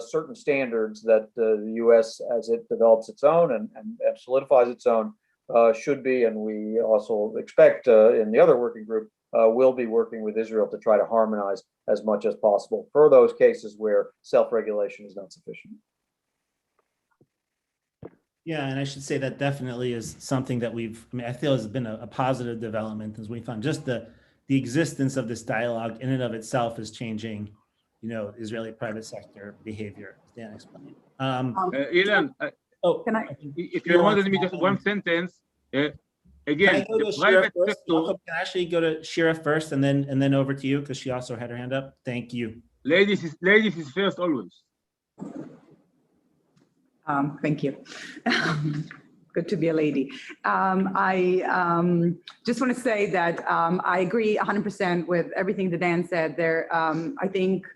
certain standards that the U.S., as it develops its own and solidifies its own, should be, and we also expect in the other working group, will be working with Israel to try to harmonize as much as possible for those cases where self-regulation is not sufficient. Yeah, and I should say that definitely is something that I feel has been a positive development as we found just the existence of this dialogue in and of itself is changing, Israeli private sector behavior, as Dan explained. Ilan, Can I? if you wanted me just one sentence, again, can I go the to Shira private first? sector, Jacob, can I actually go to Shira first and then over to you because she also had her hand up. Thank you. ladies is first always. Thank you. Good to be a lady. I just want to say that I agree 100% with everything that Dan said there. I think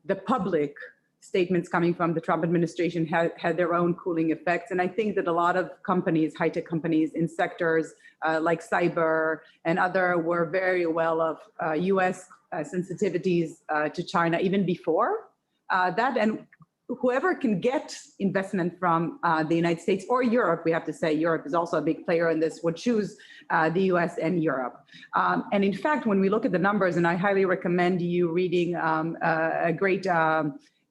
the public statements coming from the Trump administration had their own cooling effects. And I think that a lot of companies, high-tech companies in sectors like cyber and other were very aware of US sensitivities to China even before that. And whoever can get investment from the United States or Europe, we have to say Europe is also a big player in this, would choose the US and Europe. And in fact, when we look at the numbers, and I highly recommend you reading a great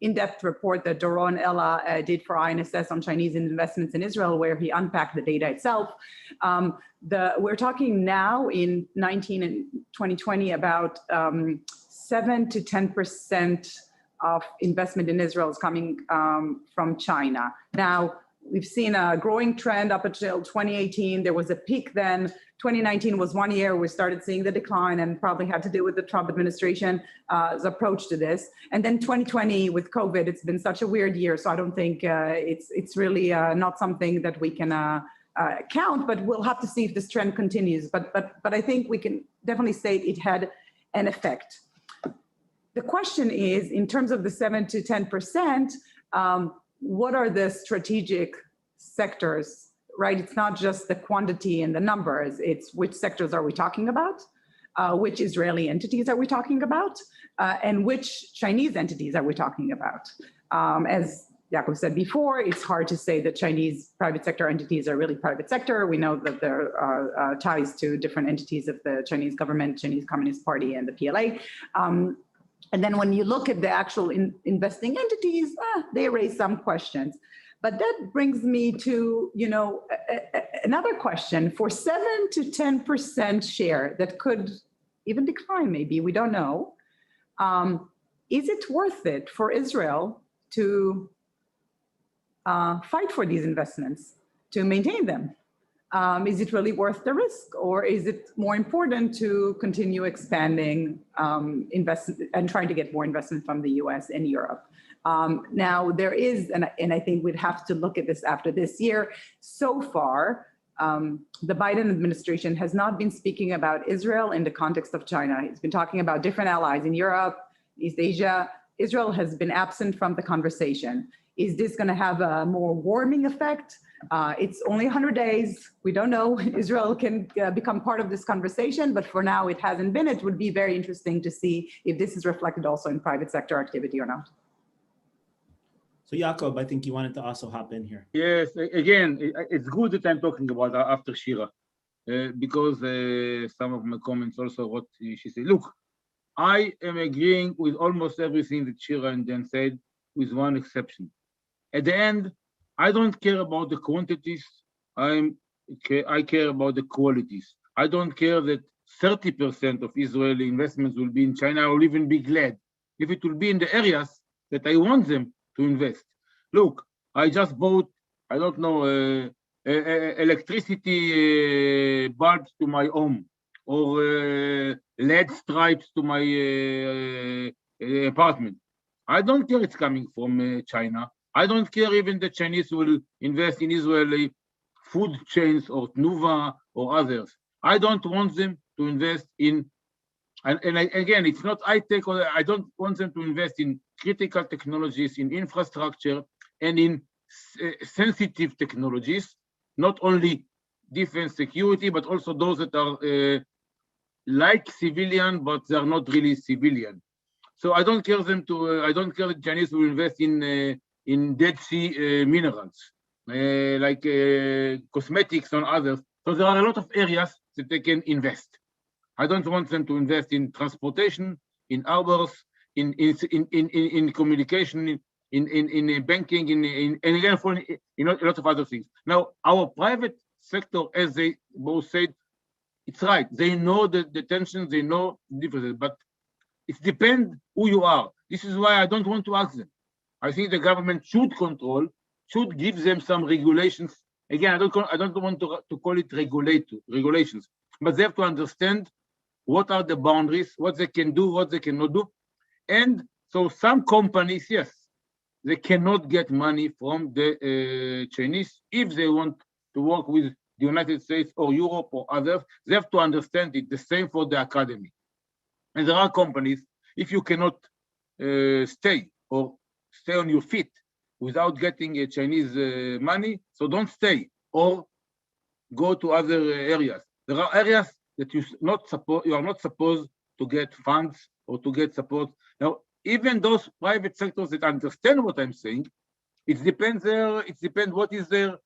in-depth report that Doron Ella did for INSS on Chinese investments in Israel, where he unpacked the data itself. We're talking now in 19 and 2020 about 7 to 10% of investment in Israel is coming from China. Now, we've seen a growing trend up until 2018. There was a peak then. 2019 was 1 year we started seeing the decline and probably had to do with the Trump administration's approach to this. And then 2020 with COVID, it's been such a weird year. So I don't think it's really not something that we can count, but we'll have to see if this trend continues. But I think we can definitely say it had an effect. The question is, in terms of the 7 to 10%, what are the strategic sectors, right? It's not just the quantity and the numbers, it's which sectors are we talking about, which Israeli entities are we talking about, and which Chinese entities are we talking about? As Jacob said before, it's hard to say that Chinese private sector entities are really private sector. We know that there are ties to different entities of the Chinese government, Chinese Communist Party, and the PLA. And then when you look at the actual investing entities, they raise some questions. But that brings me to, another question. For 7 to 10% share that could even decline, maybe, we don't know. Is it worth it for Israel to fight for these investments, to maintain them? Is it really worth the risk, or is it more important to continue expanding investment and trying to get more investment from the US and Europe? Now there is, and I think we'd have to look at this after this year. So far, the Biden administration has not been speaking about Israel in the context of China. He's been talking about different allies in Europe, East Asia. Israel has been absent from the conversation. Is this going to have a more warming effect? It's only 100 days. We don't know. Israel can become part of this conversation, but for now it hasn't been. It would be very interesting to see if this is reflected also in private sector activity or not. So Jacob, I think you wanted to also hop in here. Yes, again, it's good that I'm talking about after Shira, because some of my comments also what she said. Look, I am agreeing with almost everything that Shira and Dan said, with one exception. At the end, I don't care about the quantities. I care about the qualities. I don't care that 30% of Israeli investments will be in China. I will even be glad if it will be in the areas that I want them to invest. Look, I just bought, I don't know, electricity bulbs to my home, or LED stripes to my apartment. I don't care it's coming from China. I don't care even the Chinese will invest in Israeli food chains or Tnuva or others. I don't want them to invest in, again, it's not high-tech, I don't want them to invest in critical technologies, in infrastructure, and in sensitive technologies, not only defense security, but also those that are like civilian, but they're not really civilian. So I don't care them to, I don't care that Chinese will invest in Dead Sea minerals, like cosmetics and others. So there are a lot of areas that they can invest. I don't want them to invest in transportation, in harbors, in communication, in banking, and again for a lot of other things. Now, our private sector, as they both said, it's right. They know the tensions, they know the differences, but it depends who you are. This is why I don't want to ask them. I think the government should control, should give them some regulations. Again, I don't want to call it regulations, but they have to understand what are the boundaries, what they can do, what they cannot do. And so some companies, yes, they cannot get money from the Chinese if they want to work with the United States or Europe or others. They have to understand it. The same for the academy. And there are companies, if you cannot stay on your feet without getting Chinese money, so don't stay or go to other areas. There are areas that you are not supposed to get funds or to get support. Now, even those private sectors that understand what I'm saying, it depends what is their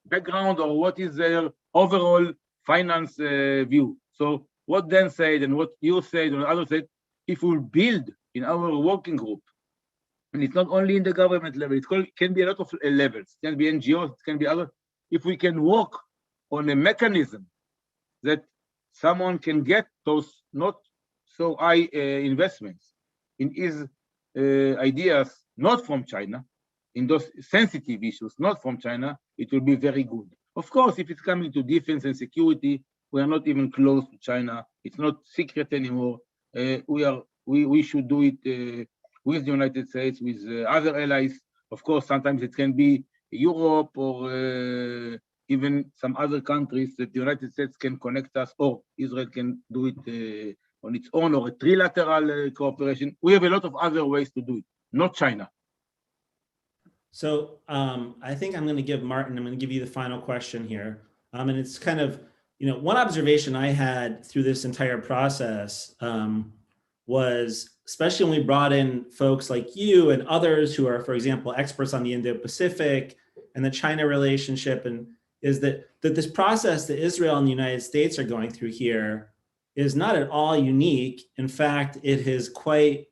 background or what is their overall finance view. So what Dan said and what you said and others said, if we build in our working group, and it's not only in the government level, it can be a lot of levels, it can be NGOs, it can be other. If we can work on a mechanism that someone can get those not so high investments in his ideas, not from China, in those sensitive issues, not from China, it will be very good. Of course, if it's coming to defense and security, we are not even close to China. It's not secret anymore. We should do it with the United States, with other allies. Of course, sometimes it can be Europe or even some other countries that the United States can connect us, or Israel can do it on its own, or a trilateral cooperation. We have a lot of other ways to do it, not China. So I think I'm going to give Martin, I'm going to give you the final question here. And it's kind of, one observation I had through this entire process was, especially when we brought in folks like you and others who are, for example, experts on the Indo-Pacific and the China relationship, and is that this process that Israel and the United States are going through here is not at all unique. In fact, it is quite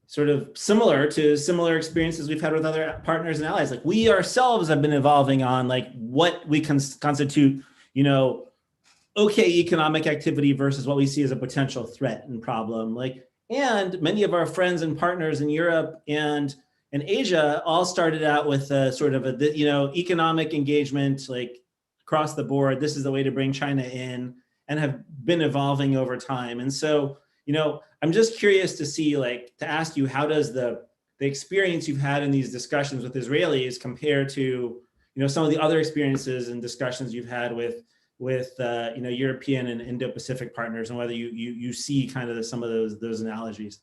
sort of similar to similar experiences we've had with other partners and allies. Like, we ourselves have been evolving on like what we can constitute, okay economic activity versus what we see as a potential threat and problem. Like, and many of our friends and partners in Europe and Asia all started out with a sort of economic engagement, like across the board. This is the way to bring China in, and have been evolving over time. And so, I'm just curious to see, to ask you, how does the experience you've had in these discussions with Israelis compare to, some of the other experiences and discussions you've had with European and Indo-Pacific partners, and whether you see kind of some of those analogies?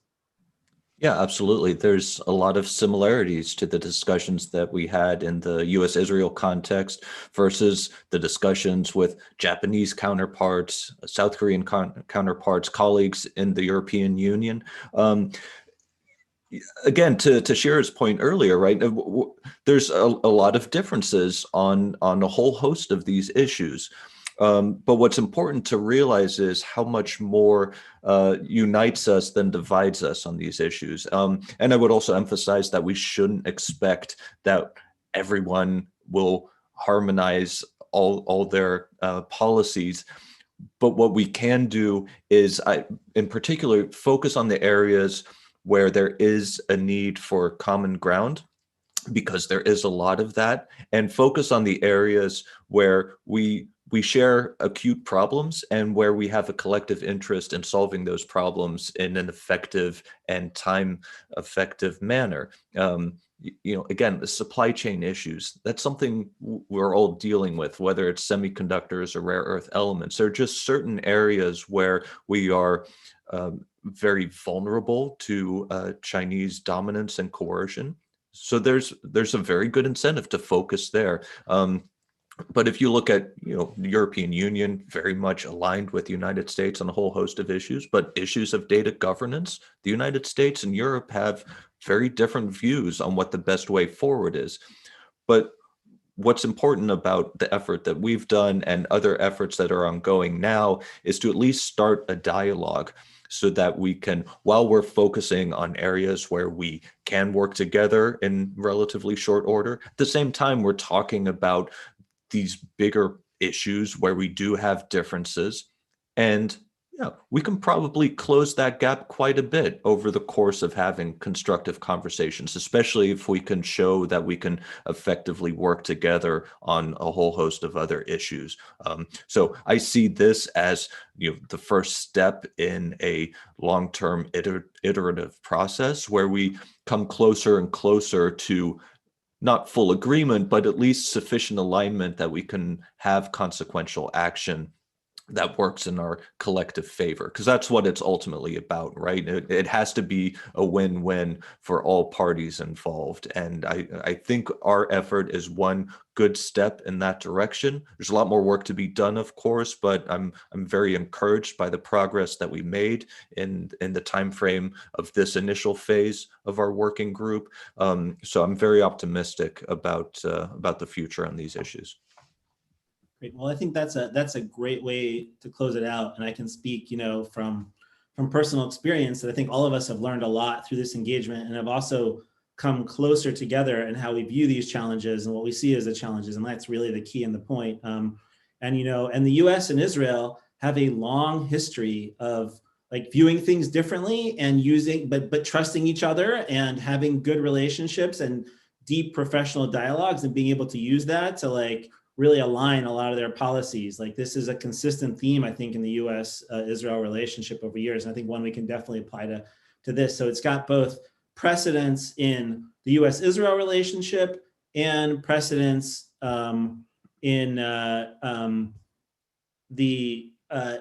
Yeah, absolutely. There's a lot of similarities to the discussions that we had in the US-Israel context versus the discussions with Japanese counterparts, South Korean counterparts, colleagues in the European Union. Again, to Shira's point earlier, right, there's a lot of differences on a whole host of these issues. But what's important to realize is how much more unites us than divides us on these issues. And I would also emphasize that we shouldn't expect that everyone will harmonize all their policies. But what we can do is, in particular, focus on the areas where there is a need for common ground, because there is a lot of that, and focus on the areas where we share acute problems and where we have a collective interest in solving those problems in an effective and time-effective manner. Again, the supply chain issues, that's something we're all dealing with, whether it's semiconductors or rare earth elements. There are just certain areas where we are very vulnerable to Chinese dominance and coercion. So there's a very good incentive to focus there. But if you look at, the European Union, very much aligned with the United States on a whole host of issues, but issues of data governance, the United States and Europe have very different views on what the best way forward is. But what's important about the effort that we've done and other efforts that are ongoing now is to at least start a dialogue, so that we can, while we're focusing on areas where we can work together in relatively short order, at the same time, we're talking about these bigger issues where we do have differences. And we can probably close that gap quite a bit over the course of having constructive conversations, especially if we can show that we can effectively work together on a whole host of other issues. So I see this as the first step in a long-term iterative process where we come closer and closer to not full agreement, but at least sufficient alignment that we can have consequential action that works in our collective favor, because that's what it's ultimately about, right? It has to be a win-win for all parties involved. And I think our effort is one good step in that direction. There's a lot more work to be done, of course, but I'm very encouraged by the progress that we made in the time frame of this initial phase of our working group. So I'm very optimistic about the future on these issues. Great. Well, I think that's a great way to close it out. And I can speak, from personal experience that I think all of us have learned a lot through this engagement, and have also come closer together in how we view these challenges and what we see as the challenges. And that's really the key and the point. And the US and Israel have a long history of viewing things differently and using, but trusting each other and having good relationships and deep professional dialogues, and being able to use that to really align a lot of their policies. This is a consistent theme, I think, in the US-Israel relationship over years. And I think one we can definitely apply to this. So it's got both precedence in the US-Israel relationship and precedence in the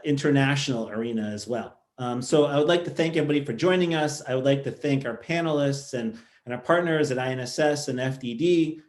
international arena as well. So I would like to thank everybody for joining us. I would like to thank our panelists and our partners at INSS and FDD.